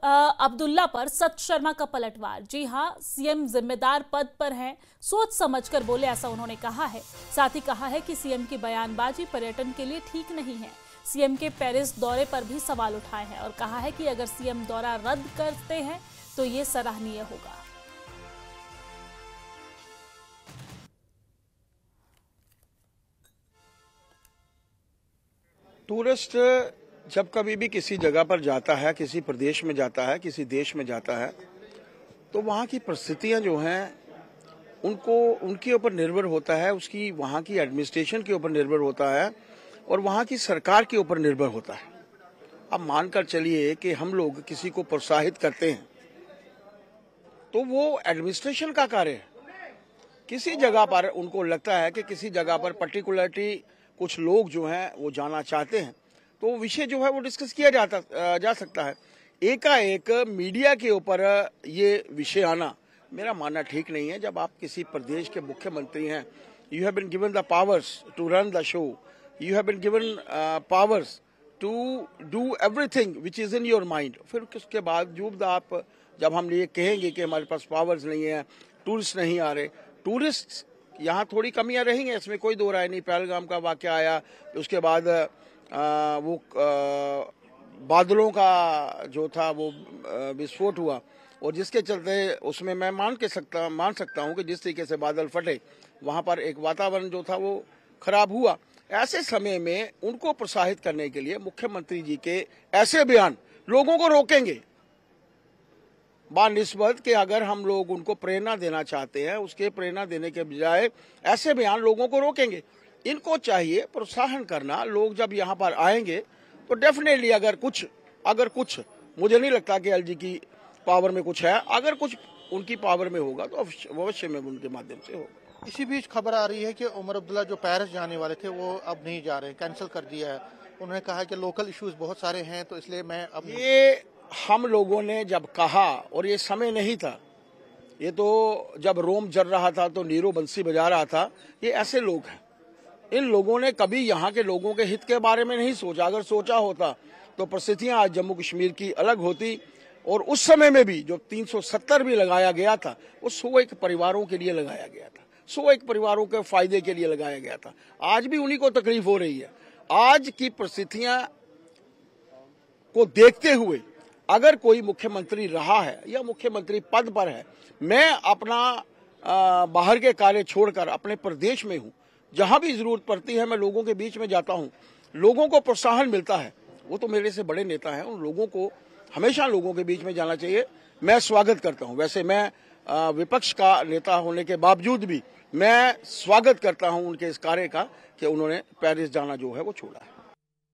अब्दुल्ला पर सत शर्मा का पलटवार। जी हां, सीएम जिम्मेदार पद पर हैं, सोच समझकर बोले, ऐसा उन्होंने कहा है। साथ ही कहा है कि सीएम की बयानबाजी पर्यटन के लिए ठीक नहीं है। सीएम के पेरिस दौरे पर भी सवाल उठाए हैं और कहा है कि अगर सीएम दौरा रद्द करते हैं तो ये सराहनीय होगा। टूरिस्ट जब कभी भी किसी जगह पर जाता है, किसी प्रदेश में जाता है, किसी देश में जाता है, तो वहाँ की परिस्थितियाँ जो हैं उनके ऊपर निर्भर होता है, उसकी वहाँ की एडमिनिस्ट्रेशन के ऊपर निर्भर होता है और वहाँ की सरकार के ऊपर निर्भर होता है। अब मानकर चलिए कि हम लोग किसी को प्रोत्साहित करते हैं तो वो एडमिनिस्ट्रेशन का कार्य है। किसी जगह पर उनको लगता है कि किसी जगह पर पर्टिकुलरली कुछ लोग जो हैं वो जाना चाहते हैं, तो विषय जो है वो डिस्कस किया जा सकता है। एकाएक मीडिया के ऊपर ये विषय आना मेरा मानना ठीक नहीं है। जब आप किसी प्रदेश के मुख्यमंत्री हैं, you have been given the powers to run the show, you have been given powers to do everything which is in your mind. फिर उसके बावजूद आप जब हम ये कहेंगे कि हमारे पास पावर्स नहीं है, टूरिस्ट नहीं आ रहे, टूरिस्ट यहाँ थोड़ी कमियां रहेंगी, इसमें कोई दो राय नहीं। पहलगाम का वाकया आया, उसके बाद बादलों का जो था वो विस्फोट हुआ और जिसके चलते उसमें मैं मान सकता हूँ कि जिस तरीके से बादल फटे, वहाँ पर एक वातावरण जो था वो खराब हुआ। ऐसे समय में उनको प्रोत्साहित करने के लिए मुख्यमंत्री जी के ऐसे बयान लोगों को रोकेंगे, बानिस्बत कि अगर हम लोग उनको प्रेरणा देना चाहते हैं, उसके प्रेरणा देने के बजाय ऐसे बयान लोगों को रोकेंगे। इनको चाहिए प्रोत्साहन करना। लोग जब यहाँ पर आएंगे तो डेफिनेटली अगर कुछ मुझे नहीं लगता कि एलजी की पावर में कुछ है, अगर कुछ उनकी पावर में होगा तो अवश्य में उनके माध्यम से होगा। इसी बीच खबर आ रही है कि उमर अब्दुल्ला जो पेरिस जाने वाले थे वो अब नहीं जा रहे, कैंसिल कर दिया है। उन्होंने कहा कि लोकल इश्यूज बहुत सारे हैं, तो इसलिए मैं अब ये हम लोगों ने जब कहा, और ये समय नहीं था, ये तो जब रोम जल रहा था तो नीरो बंसी बजा रहा था। ये ऐसे लोग हैं, इन लोगों ने कभी यहाँ के लोगों के हित के बारे में नहीं सोचा। अगर सोचा होता तो परिस्थितियां आज जम्मू कश्मीर की अलग होती। और उस समय में भी जो 370 भी लगाया गया था वो 101 परिवारों के लिए लगाया गया था, 101 परिवारों के फायदे के लिए लगाया गया था। आज भी उन्हीं को तकलीफ हो रही है। आज की परिस्थितियां को देखते हुए अगर कोई मुख्यमंत्री रहा है या मुख्यमंत्री पद पर है, मैं अपना बाहर के कार्य छोड़कर अपने प्रदेश में हूँ, जहां भी जरूरत पड़ती है मैं लोगों के बीच में जाता हूँ, लोगों को प्रोत्साहन मिलता है। वो तो मेरे से बड़े नेता हैं, उन लोगों को हमेशा लोगों के बीच में जाना चाहिए। मैं स्वागत करता हूँ। वैसे मैं विपक्ष का नेता होने के बावजूद भी मैं स्वागत करता हूँ उनके इस कार्य का कि उन्होंने पेरिस जाना जो है वो छोड़ा है।